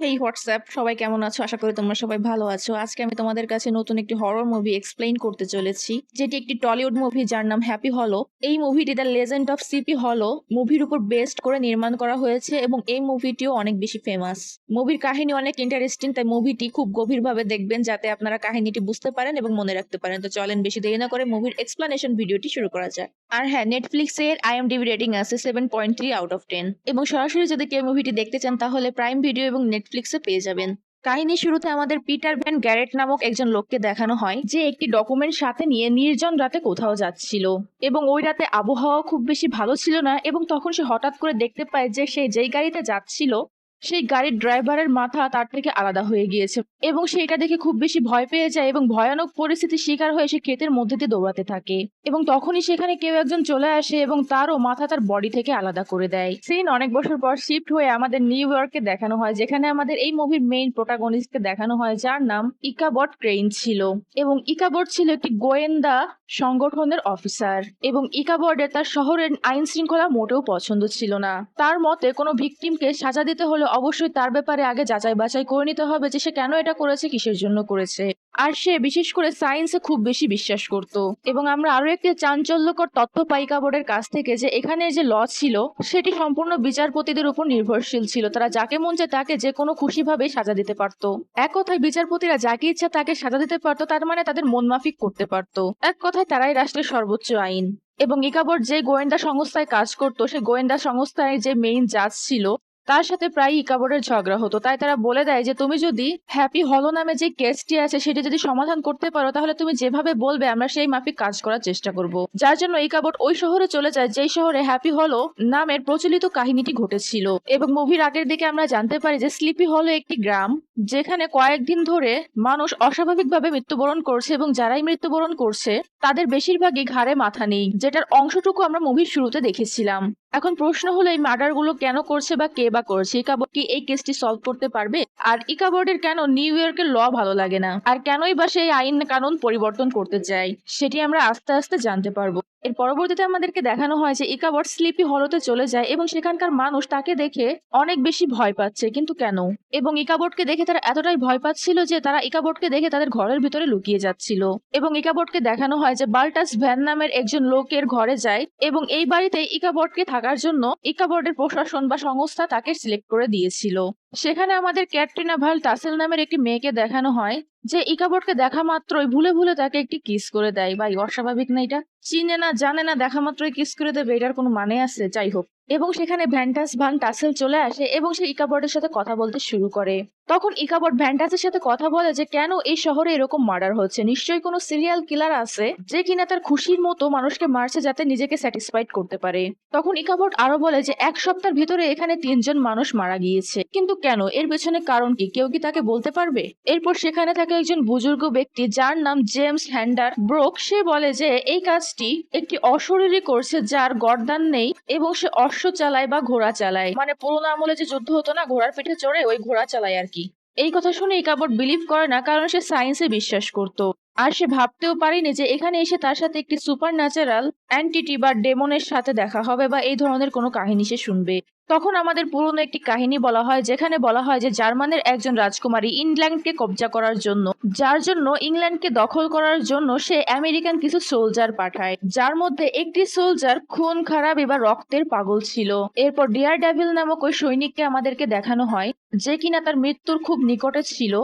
হেই WhatsApp, সবাই কেমন আছো? আশা করি তোমরা সবাই ভালো আছো। আজকে আমি তোমাদের কাছে নতুন একটি হরর মুভি এক্সপ্লেইন করতে চলেছি, যেটি একটি টলিউড মুভি যার নাম হ্যাপি হলো। এই মুভিটি দ্য লেজেন্ড অফ সিপি হলো মুভির উপর বেস্ড করে নির্মাণ করা হয়েছে এবং এই মুভিটিও অনেক বেশি ফেমাস। মুভির কাহিনী অনেক ইন্টারেস্টিং, তাই মুভিটি খুব গভীরভাবে দেখবেন যাতে আপনারা কাহিনীটি বুঝতে পারেন এবং মনে রাখতে পারেন। তো চলেন বেশি দেরি না করে মুভির এক্সপ্লানেশন ভিডিওটি শুরু করা যায়। আর হ্যাঁ, নেটফ্লিক্সের IMDb রেটিং আছে 7.3/10 এবং সরাসরি যদি কেউ মুভিটি দেখতে চান তাহলে প্রাইম ভিডিও এবং নেটফ্লিক্সে পেয়ে যাবেন। কাহিনী শুরুতে আমাদের পিটার ভ্যান গ্যারেট নামক একজন লোককে দেখানো হয় যে একটি ডকুমেন্ট সাথে নিয়ে নির্জন রাতে কোথাও যাচ্ছিল এবং ওই রাতে আবহাওয়া খুব বেশি ভালো ছিল না এবং তখন সে হঠাৎ করে দেখতে পায় যে সে যেই গাড়িতে যাচ্ছিল সেই গাড়ির ড্রাইভারের মাথা তার থেকে আলাদা হয়ে গিয়েছে এবং সেটা দেখে খুব বেশি ভয় পেয়ে যায় এবং ভয়ানক পরিস্থিতির শিকার হয়ে সে ক্ষেতের মধ্যে দিয়ে দৌড়াতে থাকে এবং তখনই সেখানে কেউ একজন চলে আসে এবং তারও মাথা তার বডি থেকে আলাদা করে দেয়। সিন অনেক বছর পর শিফট হয়ে আমাদের নিউ ইয়র্কে দেখানো হয়, যেখানে আমাদের এই মুভির মেইন প্রোটাগনিস্টকে দেখানো হয় যার নাম ইকাবট ক্রেইন ছিল এবং ইকাবট ছিল একটি গোয়েন্দা সংগঠনের অফিসার এবং ইকাবটের তার শহরের আইন শৃঙ্খলা মোটেও পছন্দ ছিল না। তার মতে কোনো ভিকটিমকে সাজা দিতে হলে অবশ্যই তার ব্যাপারে আগে যাচাই বাছাই করে নিতে হবে যে সে কেন এটা করেছে, কিসের জন্য করেছে। আর সে বিশেষ করে সায়েন্সে খুব বেশি বিশ্বাস করত এবং আমরা আরো একটি চাঞ্চল্যকর তথ্য পাই ইকাবটের কাছ থেকে যে এখানে যে ল ছিল সেটি সম্পূর্ণ বিচারপতিদের উপর নির্ভরশীল ছিল। তারা যাকে মন চায় তাকে যে কোনো খুশিভাবে সাজা দিতে পারতো। এক কথায় বিচারপতিরা যাকে ইচ্ছা তাকে সাজা দিতে পারতো, তার মানে তাদের মন মাফিক করতে পারতো। এক কথায় তারাই রাষ্ট্রের সর্বোচ্চ আইন। এবং ইকাবট যে গোয়েন্দা সংস্থায় কাজ করতো সেই গোয়েন্দা সংস্থায় যে মেইন জাজ ছিল তার সাথে প্রায় ইকাবটের ঝগড়া হতো। তাই তারা বলে দেয় যে তুমি যদি হ্যাপি হলো নামে যে কেসটি আছে সেটি যদি সমাধান করতে পারো তাহলে তুমি যেভাবে বলবে আমরা সেই মাফিক কাজ করার চেষ্টা করব। যার জন্য ইকাবট ওই শহরে চলে যায় যেই শহরে হ্যাপি হলো নামের প্রচলিত কাহিনীটি ঘটেছিল। এবং মুভির আগের দিকে আমরা জানতে পারি যে স্লিপি হলো একটি গ্রাম যেখানে কয়েকদিন ধরে মানুষ অস্বাভাবিকভাবে মৃত্যুবরণ করছে এবং যারাই মৃত্যুবরণ করছে তাদের বেশিরভাগই ঘাড়ে মাথা নেই, যেটার অংশটুকু আমরা মুভির শুরুতে দেখেছিলাম। এখন প্রশ্ন হলো এই মার্ডার গুলো কেন করছে বা কে বা করছে? ইকাবট কি এই কেসটি সলভ করতে পারবে? আর ইকাবটের কেন নিউ ইয়র্কের ল ভালো লাগে না, আর কেনই বা সেই আইন কানুন পরিবর্তন করতে চায়, সেটি আমরা আস্তে আস্তে জানতে পারবো। এর পরবর্তীতে আমাদেরকে দেখানো হয় যে ইকাবট স্লিপি হলোতে চলে যায় এবং সেখানকার মানুষ তাকে দেখে অনেক বেশি ভয় পাচ্ছে, কিন্তু কেন? এবং ইকাবটকে দেখে তারা এতটাই ভয় পাচ্ছিল যে তারা ইকাবটকে দেখে তাদের ঘরের ভিতরে লুকিয়ে যাচ্ছিল। এবং ইকাবটকে দেখানো হয় যে বাল্টাস ভ্যান নামের একজন লোকের ঘরে যায় এবং এই বাড়িতে ইকাবটকে থাকার জন্য ইকাবটের প্রশাসন বা সংস্থা তাকে সিলেক্ট করে দিয়েছিল। সেখানে আমাদের ক্যাটরিনা ভাল টাসেল নামের একটি মেয়েকে দেখানো হয় যে ইকাবটকে দেখা মাত্রই ভুলে ভুলে তাকে একটি কিস করে দেয়। ভাই, অস্বাভাবিক না এটা? চিনে না জানে না, দেখা মাত্রই কিস করে দেবে, এটার কোনো মানে আছে? যাই হোক, এবং সেখানে ভ্যান্টাস ভান টাসেল চলে আসে এবং সে ইকাবটের সাথে কথা বলতে শুরু করে। তখন ইকাবট ভ্যান্টাসের সাথে কথা বলে যে কেন এই শহরে এরকম মার্ডার হচ্ছে, নিশ্চয়ই কোনো সিরিয়াল কিলার আছে যে কিনা তার খুশির মতো মানুষকে মারছে যাতে নিজেকে স্যাটিসফাইড করতে পারে। তখন ইকাবট আরো বলে যে এক সপ্তাহের ভিতরে এখানে 3জন মানুষ মারা গিয়েছে, কিন্তু কেন, এর পেছনে কারণ কি, কেউ কি তাকে বলতে পারবে? এরপর সেখানে থাকে একজন বুজুর্গ ব্যক্তি যার নাম জেমস হ্যান্ডার ব্রোক। সে বলে যে এই কাজটি একটি অশরীরী করছে যার গর্দান নেই এবং সে অশ্ব চালায় বা ঘোড়া চালায়, মানে পুরোনো আমলে যে যুদ্ধ হতো না ঘোড়ার পিঠে চড়ে, ওই ঘোড়া চালায় আর কি। এই কথা শুনে ইকাবট বিলিভ করে না, কারণ সে সায়েন্সে বিশ্বাস করত। আর সে ভাবতেও পারেনি যে এখানে এসে তার সাথে একটি সুপার ন্যাচারাল অ্যান্টিটি বা ডেমনের সাথে দেখা হবে বা এই ধরনের কোনো কাহিনী সে শুনবে। তখন আমাদের পুরনো একটি কাহিনী বলা হয় যেখানে বলা হয় যে জার্মানের একজন রাজকুমারী ইংল্যান্ডকে কবজা করার জন্য, যার জন্য ইংল্যান্ডকে দখল করার জন্য সে আমেরিকান কিছু সোলজার পাঠায়, যার মধ্যে একটি সোলজার খুন খারাপ এবার রক্তের পাগল ছিল। এরপর ডিয়ার ডেভিল নামক ওই সৈনিককে আমাদেরকে দেখানো হয় যে কিনা তার মৃত্যুর খুব নিকটে ছিল,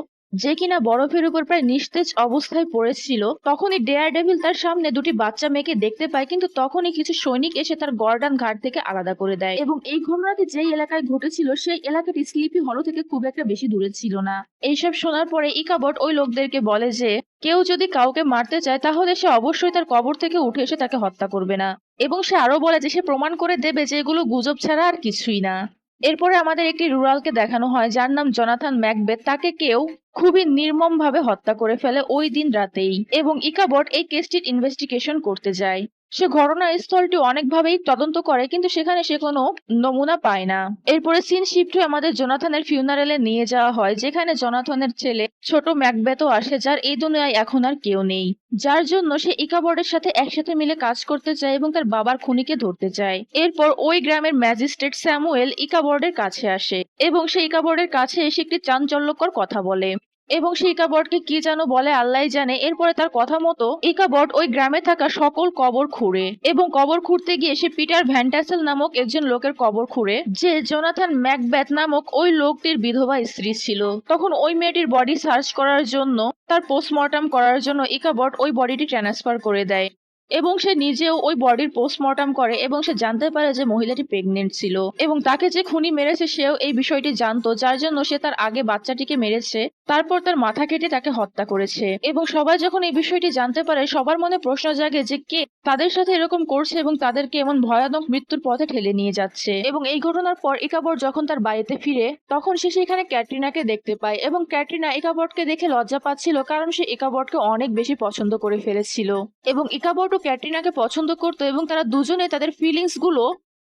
যে কিনা বরফের উপর প্রায় নিস্তেজ অবস্থায় পড়েছিল। তখনই ডেয়ার ডেভিল তার সামনে দুটি বাচ্চা মেয়েকে দেখতে পায়, কিন্তু তখনই কিছু সৈনিক এসে তার গর্দান ঘাট থেকে আলাদা করে দেয়। এবং এই ঘটনাটি যেই এলাকায় ঘটেছিল সেই এলাকাটি স্লিপি হলো থেকে খুব একটা বেশি দূরে ছিল না। এইসব শোনার পরে ইকাবট ওই লোকদেরকে বলে যে কেউ যদি কাউকে মারতে চায় তাহলে সে অবশ্যই তার কবর থেকে উঠে এসে তাকে হত্যা করবে না। এবং সে আরো বলে যে সে প্রমাণ করে দেবে যে এগুলো গুজব ছাড়া আর কিছুই না। এরপরে আমাদের একটি রুরালকে দেখানো হয় যার নাম জনাথন ম্যাকবেথ। তাকে কেউ খুবই নির্মমভাবে হত্যা করে ফেলে ওই দিন রাতেই। এবং ইকাবট এই কেসটির ইনভেস্টিগেশন করতে যায়। সে ঘটনাস্থলটি অনেকভাবেই তদন্ত করে, কিন্তু সেখানে সে কোনো নমুনা পায় না। এরপরে সিন শিফট হয়ে আমাদের জোনাথনের ফিউনারেলে নিয়ে যাওয়া হয়, যেখানে জোনাথনের ছেলে ছোট ম্যাকবেথও আসে, যার এই দুনিয়ায় এখন আর কেউ নেই। যার জন্য সে ইকাবর্ডের সাথে একসাথে মিলে কাজ করতে চায় এবং তার বাবার খুনিকে ধরতে চায়। এরপর ওই গ্রামের ম্যাজিস্ট্রেট স্যামুয়েল ইকাবর্ডের কাছে আসে এবং সে ইকাবর্ডের কাছে এসে একটি চাঞ্চল্যকর কথা বলে। এবং সে ইকাবটকে কি যেন বলে আল্লাহই জানে। এরপরে তার কথা মতো ইকাবট ওই গ্রামে থাকা সকল কবর খুঁড়ে এবং কবর খুঁড়তে গিয়ে সে পিটার ভ্যান্টাসেল নামক একজন লোকের কবর খুঁড়ে, যে জোনাথন ম্যাকবেথ নামক ওই লোকটির বিধবা স্ত্রী ছিল। তখন ওই মেয়েটির বডি সার্চ করার জন্য, তার পোস্টমর্টম করার জন্য ইকাবট ওই বডিটি ট্রান্সফার করে দেয় এবং সে নিজেও ওই বডির পোস্টমর্টম করে এবং সে জানতে পারে যে মহিলাটি প্রেগনেন্ট ছিল এবং তাকে যে খুনি মেরেছে সেও এই বিষয়টি জানতো, যার জন্য সে তার আগে বাচ্চাটিকে মেরেছে, তারপর তার মাথা কেটে তাকে হত্যা করেছে। এবং সবাই যখন এই বিষয়টি জানতে পারে, সবার মনে প্রশ্ন জাগে যে কে তাদের সাথে এরকম করছে এবং তাদেরকে এমন ভয়ানক মৃত্যুর পথে ঠেলে নিয়ে যাচ্ছে। এবং এই ঘটনার পর ইকাবট যখন তার বাড়িতে ফিরে, তখন সে সেখানে ক্যাটরিনাকে দেখতে পায় এবং ক্যাটরিনা ইকাবটকে দেখে লজ্জা পাচ্ছিল, কারণ সে ইকাবটকে অনেক বেশি পছন্দ করে ফেলেছিল এবং ইকাবট ও ক্যাটরিনাকে পছন্দ করতো এবং তারা দুজনে তাদের ফিলিংস গুলো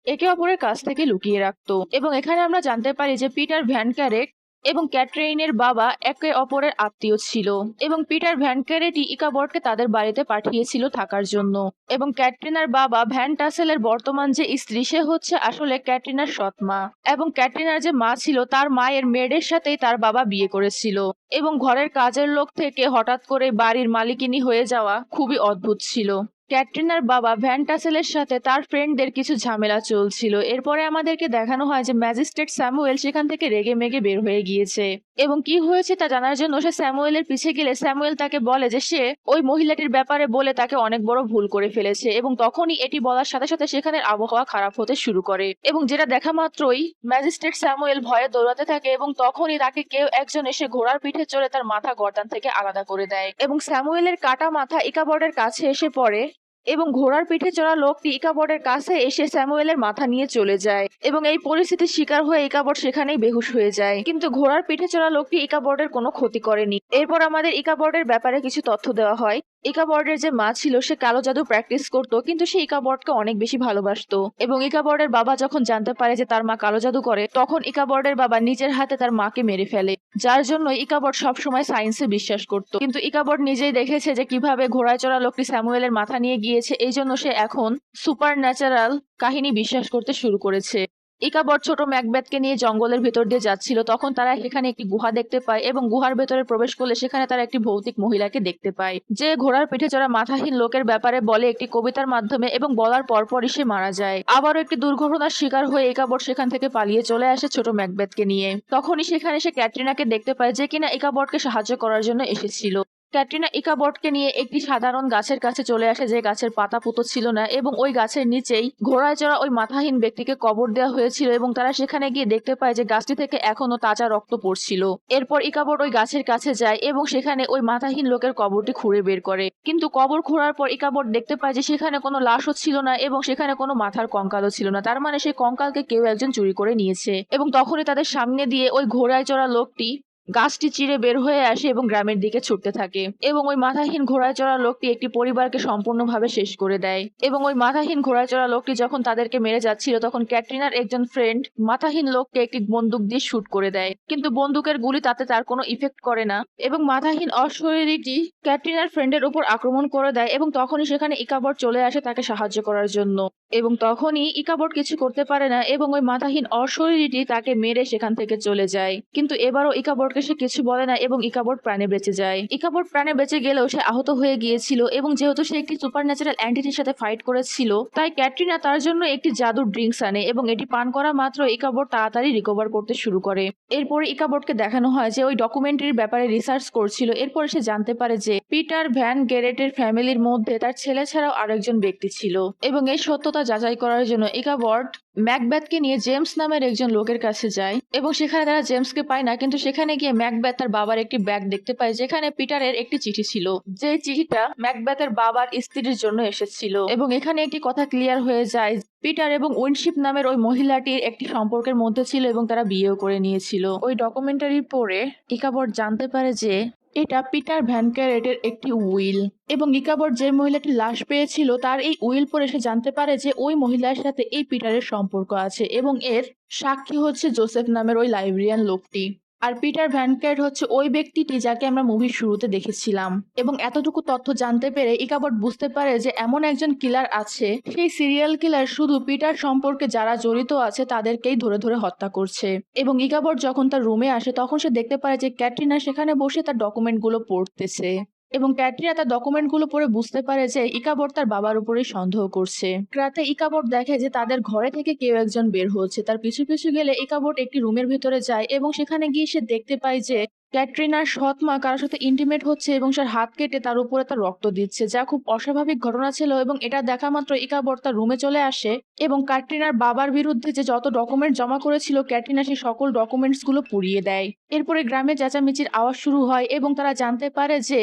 একে অপরের কাছ থেকে লুকিয়ে রাখতো। এবং এখানে আমরা জানতে পারি যে পিটার ভ্যান ক্যারেট এবং ক্যাটরিনের বাবা একে অপরের আত্মীয় ছিল এবং পিটার ভ্যান ক্যারেটই ইকাবটকে তাদের বাড়িতে পাঠিয়েছিল থাকার জন্য। এবং ক্যাটরিনার বাবা ভ্যান টাসেলের বর্তমান যে স্ত্রী, সে হচ্ছে আসলে ক্যাটরিনার সৎ মা। এবং ক্যাটরিনার যে মা ছিল, তার মায়ের মেয়েদের সাথেই তার বাবা বিয়ে করেছিল। এবং ঘরের কাজের লোক থেকে হঠাৎ করে বাড়ির মালিকিনী হয়ে যাওয়া খুবই অদ্ভুত ছিল। ক্যাটরিনার বাবা ভ্যান টাসেলের সাথে তার ফ্রেন্ডদের কিছু ঝামেলা চলছিল। এরপরে আমাদেরকে দেখানো হয় যে ম্যাজিস্ট্রেট স্যামুয়েল সেখান থেকে রেগে মেগে বের হয়ে গিয়েছে এবং কি হয়েছে তা জানার জন্য সে স্যামুয়েলের পিছে গেলে স্যামুয়েল তাকে বলে যে সে ওই মহিলাটির ব্যাপারে বলে তাকে অনেক বড় ভুল করে ফেলেছে। এবং তখনই এটি বলার সাথে সাথে সেখানের আবহাওয়া খারাপ হতে শুরু করে এবং যেটা দেখা মাত্রই ম্যাজিস্ট্রেট স্যামুয়েল ভয়ে দৌড়াতে থাকে এবং তখনই তাকে কেউ একজন এসে ঘোড়ার পিঠে চড়ে তার মাথা গর্দান থেকে আলাদা করে দেয় এবং স্যামুয়েলের কাটা মাথা ইকাবটের কাছে এসে পড়ে এবং ঘোড়ার পিঠে চড়া লোকটি ইকাবটের কাছে এসে স্যামুয়েলের মাথা নিয়ে চলে যায় এবং এই পরিস্থিতির শিকার হয়ে ইকাবট সেখানেই বেহুশ হয়ে যায়। কিন্তু ঘোড়ার পিঠে চড়া লোকটি ইকাবটের কোনো ক্ষতি করেনি। এরপর আমাদের ইকাবটের ব্যাপারে কিছু তথ্য দেওয়া হয়। ইকাবটের যে মা ছিল সে কালো জাদু প্র্যাকটিস করতো, কিন্তু সে ইকাবটকে অনেক বেশি ভালোবাসতো। এবং ইকাবটের বাবা যখন জানতে পারে যে তার মা কালো জাদু করে, তখন ইকাবটের বাবা নিজের হাতে তার মাকে মেরে ফেলে, যার জন্য ইকাবট সবসময় সায়েন্সে বিশ্বাস করতো। কিন্তু ইকাবট নিজেই দেখেছে যে কিভাবে ঘোড়ায় চড়া লোকটি স্যামুয়েলের মাথা নিয়ে গিয়েছে, এই জন্য সে এখন সুপার ন্যাচারাল কাহিনী বিশ্বাস করতে শুরু করেছে। ইকাবট ছোট ম্যাকবেথকে নিয়ে জঙ্গলের ভেতর দিয়ে যাচ্ছিল, তখন তারা সেখানে একটি গুহা দেখতে পায় এবং গুহার ভেতরে প্রবেশ করলে সেখানে তারা একটি ভৌতিক মহিলাকে দেখতে পায়, যে ঘোড়ার পিঠে চড়া মাথাহীন লোকের ব্যাপারে বলে একটি কবিতার মাধ্যমে এবং বলার পরপরই সে মারা যায়। আবারও একটি দুর্ঘটনার শিকার হয়ে ইকাবট সেখান থেকে পালিয়ে চলে আসে ছোট ম্যাকবেথকে নিয়ে। তখনই সেখানে সে ক্যাটরিনাকে দেখতে পায়, যে কিনা ইকাবটকে সাহায্য করার জন্য এসেছিল। ক্যাটরিনা ইকাবটকে নিয়ে একটি সাধারণ গাছের কাছে চলে আসে, যে গাছের পাতা পুতো ছিল না এবং ওই গাছের নিচেই ঘোড়ায় চড়া ওই মাথাহীন ব্যক্তিকে কবর দেওয়া হয়েছিল এবং তারা সেখানে গিয়ে দেখতে পায় যে গাছটি থেকে এখনো তাজা রক্ত পড়ছিল। এরপর ইকাবট ওই গাছের কাছে যায় এবং সেখানে ওই মাথাহীন লোকের কবরটি খুঁড়ে বের করে, কিন্তু কবর খোঁড়ার পর ইকাবট দেখতে পায় যে সেখানে কোনো লাশও ছিল না এবং সেখানে কোনো মাথার কঙ্কালও ছিল না। তার মানে সেই কঙ্কালকে কেউ একজন চুরি করে নিয়েছে। এবং তখনই তাদের সামনে দিয়ে ওই ঘোড়ায় চড়া লোকটি গাছটি চিরে বের হয়ে আসে এবং গ্রামের দিকে ছুটতে থাকে এবং ওই মাথাহীন ঘোড়ায় চড়া লোকটি একটি পরিবারকে সম্পূর্ণভাবে শেষ করে দেয়। এবং ওই মাথাহীন ঘোড়ায় চড়া লোকটি যখন তাদেরকে মেরে যাচ্ছিল, তখন ক্যাটরিনার একজন ফ্রেন্ড মাথাহীন লোককে একটি বন্দুক দিয়ে শুট করে দেয়, কিন্তু বন্দুকের গুলি তাতে তার কোনো ইফেক্ট করে না এবং মাথাহীন অশরীরীটি ক্যাটরিনার ফ্রেন্ডের উপর আক্রমণ করে দেয়। এবং তখনই সেখানে ইকাবট চলে আসে তাকে সাহায্য করার জন্য এবং তখনই ইকাবট কিছু করতে পারে না এবং ওই মাথাহীন অশরীরীটি তাকে মেরে সেখান থেকে চলে যায়। কিন্তু এবারও ইকাবটকে সে কিছু বলে না এবং ইকাবট প্রাণে বেঁচে যায়। ইকাবট প্রাণে বেঁচে গেলেও সে আহত হয়ে গিয়েছিল এবং যেহেতু সে একটি সুপার ন্যাচারাল এন্টিটির সাথে ফাইট করেছিল, তাই ক্যাটরিনা তার জন্য একটি জাদুর ড্রিঙ্কস আনে এবং এটি পান করা মাত্র ইকাবট তাড়াতাড়ি রিকভার করতে শুরু করে। এরপরে ইকাবটকে দেখানো হয় যে ওই ডকুমেন্টারির ব্যাপারে রিসার্চ করছিল। এরপরে সে জানতে পারে যে পিটার ভ্যান গেরেটের ফ্যামিলির মধ্যে তার ছেলে ছাড়াও আরেকজন ব্যক্তি ছিল এবং এই সত্যতা যাচাই করার জন্য ইকাবট ম্যাকবেথকে নিয়ে জেমস নামের একজন লোকের কাছে যায় এবং সেখানে তারা জেমসকে পায় না, কিন্তু সেখানে গিয়ে ম্যাকবেথ তার বাবার একটি ব্যাগ দেখতে পায়, যেখানে পিটারের একটি চিঠি ছিল, যে চিঠিটা ম্যাকবেথের বাবার স্ত্রীর জন্য এসেছিল। এবং এখানে একটি কথা ক্লিয়ার হয়ে যায় পিটার এবং উইনশিপ নামের ওই মহিলাটির একটি সম্পর্কের মধ্যে ছিল এবং তারা বিয়েও করে নিয়েছিল। ওই ডকুমেন্টারি পড়ে ইকাবট জানতে পারে যে এটা পিটার ভ্যান ক্যারেটের একটি উইল, এবং ইকাবট যে মহিলাটির লাশ পেয়েছিল তার এই উইল পড়ে সে জানতে পারে যে ওই মহিলার সাথে এই পিটারের সম্পর্ক আছে, এবং এর সাক্ষী হচ্ছে জোসেফ নামের ওই লাইব্রেরিয়ান লোকটি। আর পিটার ভ্যান ক্যারেট হচ্ছে ওই ব্যক্তিটি যাকে আমরা মুভির শুরুতে দেখেছিলাম। এবং এতটুকু তথ্য জানতে পেরে ইকাবট বুঝতে পারে যে এমন একজন কিলার আছে, সেই সিরিয়াল কিলার শুধু পিটার সম্পর্কে যারা জড়িত আছে তাদেরকেই ধরে ধরে হত্যা করছে। এবং ইকাবট যখন তার রুমে আসে তখন সে দেখতে পায় যে ক্যাটরিনা সেখানে বসে তার ডকুমেন্টগুলো পড়তেছে, এবং ক্যাটরিনা তার ডকুমেন্টগুলো পড়ে বুঝতে পারে যে ইকাবট তার বাবার উপরেই সন্দেহ করছে। রাতে ইকাবট দেখে যে তাদের ঘরে থেকে কেউ একজন বের হচ্ছে। তার পিছু পিছু গেলে ইকাবট একটি রুমের ভেতরে যায় এবং সেখানে গিয়ে সে দেখতে পায় যে ক্যাটরিনার সৎ মা কারোর সাথে ইন্টিমেট হচ্ছে এবং সে হাত কেটে তার উপরে তার রক্ত দিচ্ছে, যা খুব অস্বাভাবিক ঘটনা ছিল। এবং এটা দেখা মাত্র ইকাবট তার রুমে চলে আসে এবং ক্যাটরিনার বাবার বিরুদ্ধে যে যত ডকুমেন্ট জমা করেছিল ক্যাটরিনা সেই সকল ডকুমেন্টস গুলো পুড়িয়ে দেয়। এরপরে গ্রামে চেঁচামেচির আওয়াজ শুরু হয় এবং তারা জানতে পারে যে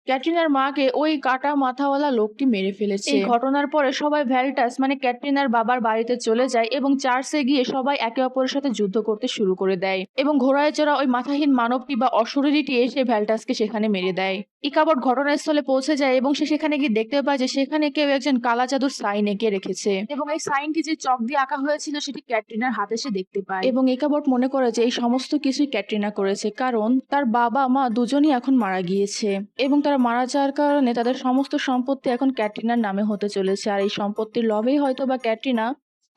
ক্যাটরিনার মাকে ওই কাটা মাথাওয়ালা লোকটি মেরে ফেলেছে। এই ঘটনার পরে সবাই ভ্যালটাস মানে ক্যাটরিনার বাবার বাড়িতে চলে যায় এবং চার্চে গিয়ে সবাই একে অপরের সাথে যুদ্ধ করতে শুরু করে দেয়, এবং ঘোড়ায় চড়া ওই মাথাহীন মানবটি বা অশরীরীটি এসে ভ্যালটাসকে সেখানে মেরে দেয়। ইকাবট ঘটনাস্থলে পৌঁছে যায় এবং সে সেখানে গিয়ে দেখতে পায় যে সেখানে কেউ একজন কালা জাদুর সাইন এঁকে রেখেছে, এবং এই সাইনটি যে চক দিয়ে আঁকা হয়েছিল সেটি ক্যাটরিনার হাতে সে দেখতে পায়। এবং ইকাবট মনে করে যে এই সমস্ত কিছুই ক্যাটরিনা করেছে, কারণ তার বাবা মা দুজনই এখন মারা গিয়েছে এবং তারা মারা যাওয়ার কারণে তাদের সমস্ত সম্পত্তি এখন ক্যাটরিনার নামে হতে চলেছে। আর এই সম্পত্তির লোভেই হয়তো বা ক্যাটরিনা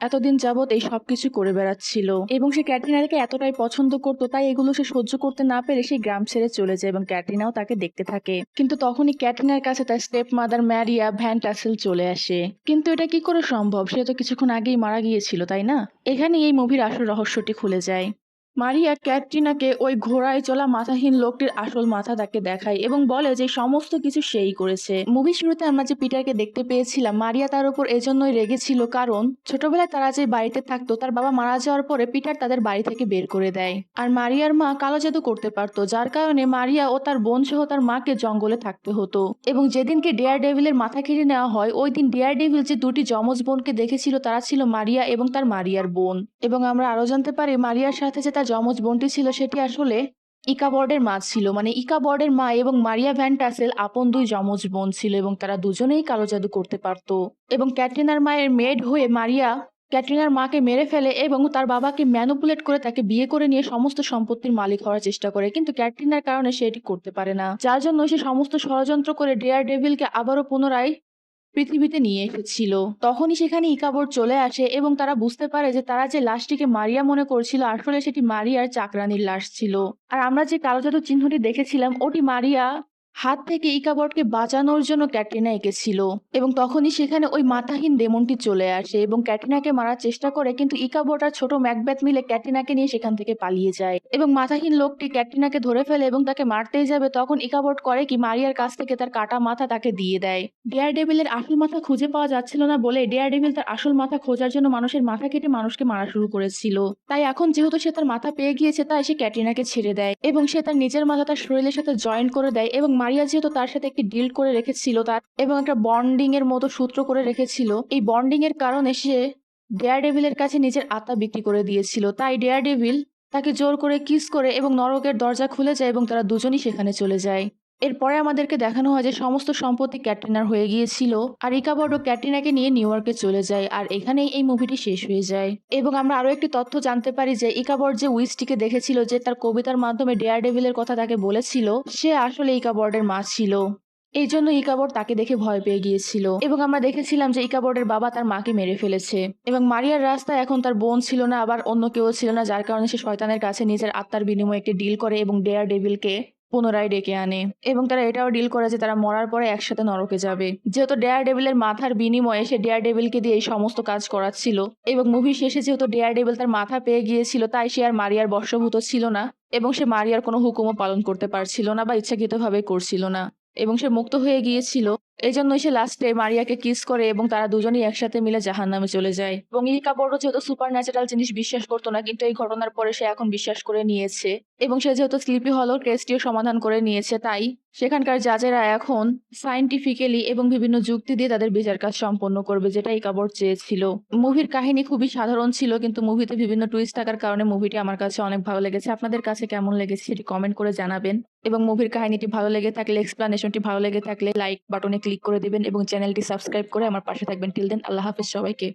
এতদিন যাবৎ এই সবকিছু করে বেড়াচ্ছিল, এবং সে ক্যাটরিনাকে এতটাই পছন্দ করতো তাই এগুলো সে সহ্য করতে না পেরে সেই গ্রাম ছেড়ে চলে যায় এবং ক্যাটরিনাও তাকে দেখতে থাকে। কিন্তু তখনই ক্যাটরিনার কাছে তার স্টেপ মাদার ম্যারিয়া ভ্যান টাসেল চলে আসে। কিন্তু এটা কি করে সম্ভব? সে তো কিছুক্ষণ আগেই মারা গিয়েছিল, তাই না? এখানেই এই মুভির আসল রহস্যটি খুলে যায়। মারিয়া ক্যাটরিনাকে ওই ঘোড়ায় চলা মাথাহীন লোকটির আসল মাথা তাকে দেখায় এবং বলে যে সমস্ত কিছু সেই করেছে। মুভি শুরুতে আমরা যে পিটারকে দেখতে পেয়েছিলাম, মারিয়া তার উপর এজন্যই রেগেছিল কারণ ছোটবেলায় তারা যে বাড়িতে থাকতো তার বাবা মারা যাওয়ার পরে পিটার তাদের বাড়ি থেকে বের করে দেয়। আর মারিয়ার মা কালো জাদু করতে পারতো, যার কারণে মারিয়া ও তার বোন সহ তার মাকে জঙ্গলে থাকতে হতো। এবং যেদিনকে ডেয়ার ডেভিলের মাথা কেটে নেওয়া হয় ওই দিন ডেয়ার ডেভিল যে দুটি যমজ বোনকে দেখেছিল তারা ছিল মারিয়া এবং তার মারিয়ার বোন। এবং আমরা আরো জানতে পারি মারিয়ার সাথে যে তার যমজ বোনটি ছিল সেটি আসলে ইকাবর্ডের মা ছিল, মানে ইকাবর্ডের মা এবং মারিয়া ভ্যান টাসেল আপন দুই যমজ বোন ছিল এবং তারা দুজনেই কালো জাদু করতে পারত। এবং ক্যাটরিনার মায়ের মেড হয়ে মারিয়া ক্যাটরিনার মাকে মেরে ফেলে এবং তার বাবাকে ম্যানুপুলেট করে তাকে বিয়ে করে নিয়ে সমস্ত সম্পত্তির মালিক হওয়ার চেষ্টা করে, কিন্তু ক্যাটরিনার কারণে সে এটি করতে পারে না, যার জন্য সে সমস্ত ষড়যন্ত্র করে ডেয়ার ডেভিলকে আবারও পুনরায় পৃথিবীতে নিয়ে এসেছিল। তখনই সেখানে ইকাবট চলে আসে এবং তারা বুঝতে পারে যে তারা যে লাশটিকে মারিয়া মনে করছিল আসলে সেটি মারিয়ার চাকরানির লাশ ছিল। আর আমরা যে কালো জাদু চিহ্নটি দেখেছিলাম ওটি মারিয়া হাত থেকে ইকাবটকে বাঁচানোর জন্য ক্যাটরিনা এঁকেছিল। এবং তখনই সেখানে ওই মাথাহীন ডেমনটি চলে আসে এবং ক্যাটরিনাকে মারার চেষ্টা করে, কিন্তু ইকাবট আর ছোট ম্যাকবেথ মিলে ক্যাটরিনাকে নিয়ে সেখান থেকে পালিয়ে যায় এবং মাথাহীন লোকটি ক্যাটরিনাকে ধরে ফেলে এবং তাকে মারতেই যাবে তখন ইকাবট করে কি মারিয়ার কাছ থেকে তার কাটা মাথা তাকে দিয়ে দেয়। ডেয়ার ডেভিলের আসল মাথা খুঁজে পাওয়া যাচ্ছিল না বলে ডেয়ার ডেভিল তার আসল মাথা খোঁজার জন্য মানুষের মাথা কেটে মানুষকে মারা শুরু করেছিল। তাই এখন যেহেতু সে তার মাথা পেয়ে গিয়েছে তাই সে ক্যাটরিনাকে ছেড়ে দেয় এবং সে তার নিজের মাথা তার শরীরের সাথে জয়েন করে দেয়। এবং মারিয়া যেহেতু তার সাথে একটি ডিল করে রেখেছিল তার এবং একটা বন্ডিং এর মতো সূত্র করে রেখেছিল, এই বন্ডিং এর কারণে সে ডেয়ার ডেভিলের কাছে নিজের আত্মা বিক্রি করে দিয়েছিল। তাই ডেয়ার ডেভিল তাকে জোর করে কিস করে এবং নরকের দরজা খুলে যায় এবং তারা দুজনই সেখানে চলে যায়। এরপরে আমাদেরকে দেখানো হয় যে সমস্ত সম্পত্তি ক্যাটরিনার হয়ে গিয়েছিল আর ইকাবট ও ক্যাটরিনাকে নিয়ে নিউ ইয়র্কে চলে যায়। আর এখানেই এই মুভিটি শেষ হয়ে যায়। এবং আমরা আরো একটি তথ্য জানতে পারি যে ইকাবট যে উইজটিকে দেখেছিল যে তার কবিতার মাধ্যমে ডেয়ার ডেভিলের কথা তাকে বলেছিল সে আসলে ইকাবটের মা ছিল। এই জন্য ইকাবট তাকে দেখে ভয় পেয়ে গিয়েছিল। এবং আমরা দেখেছিলাম যে ইকাবটের বাবা তার মাকে মেরে ফেলেছে এবং মারিয়ার রাস্তায় এখন তার বোন ছিল না আবার অন্য কেউ ছিল না, যার কারণে সে শয়তানের কাছে নিজের আত্মার বিনিময়ে একটি ডিল করে এবং ডেয়ার ডেভিলকে পুনরায় ডেকে আনে। এবং তারা এটাও ডিল করে যে তারা মরার পরে একসাথে নরকে যাবে, যেহেতু ডেয়ার ডেভিলের মাথার বিনিময়ে সে ডেয়ার ডেভিলকে দিয়ে এই সমস্ত কাজ করাচ্ছিল। এবং মুভি শেষে যেহেতু ডেয়ার ডেভিল তার মাথা পেয়ে গিয়েছিল তাই সে আর মারিয়ার বশভূত ছিল না এবং সে মারিয়ার কোনো হুকুমও পালন করতে পারছিল না বা ইচ্ছাকৃতভাবে করছিল না এবং সে মুক্ত হয়ে গিয়েছিল। এজন্যই সে লাস্টে মারিয়াকে কিস করে এবং তারা দুজনেই একসাথে মিলে জাহান্নামে চলে যায়। এবং ইকাবোরও যেহেতু সুপার ন্যাচারাল জিনিস বিশ্বাস করতো না, কিন্তু এই ঘটনার পরে সে এখন বিশ্বাস করে নিয়েছে। এবং সে যেহেতু স্লিপি হলোর কেসটিও সমাধান করে নিয়েছে, তাই সেখানকার জাজেরা এখন সায়েন্টিফিক্যালি এবং বিভিন্ন যুক্তি দিয়ে তাদের বিচার কাজ সম্পন্ন করবে, যেটা ইকাবোর চেয়েছিল। মুভির কাহিনী খুবই সাধারণ ছিল, কিন্তু মুভিতে বিভিন্ন টুইস্ট থাকার কারণে মুভিটি আমার কাছে অনেক ভালো লেগেছে। আপনাদের কাছে কেমন লেগেছে সেটি কমেন্ট করে জানাবেন। এবং মুভির কাহিনীটি ভালো লেগে থাকলে, এক্সপ্লানেশনটি ভালো লেগে থাকলে লাইক বাটনে ক্লিক করে দিবেন এবং চ্যানেলটি সাবস্ক্রাইব করে আমার পাশে থাকবেন। টিল দেন, আল্লাহ হাফেজ সবাইকে।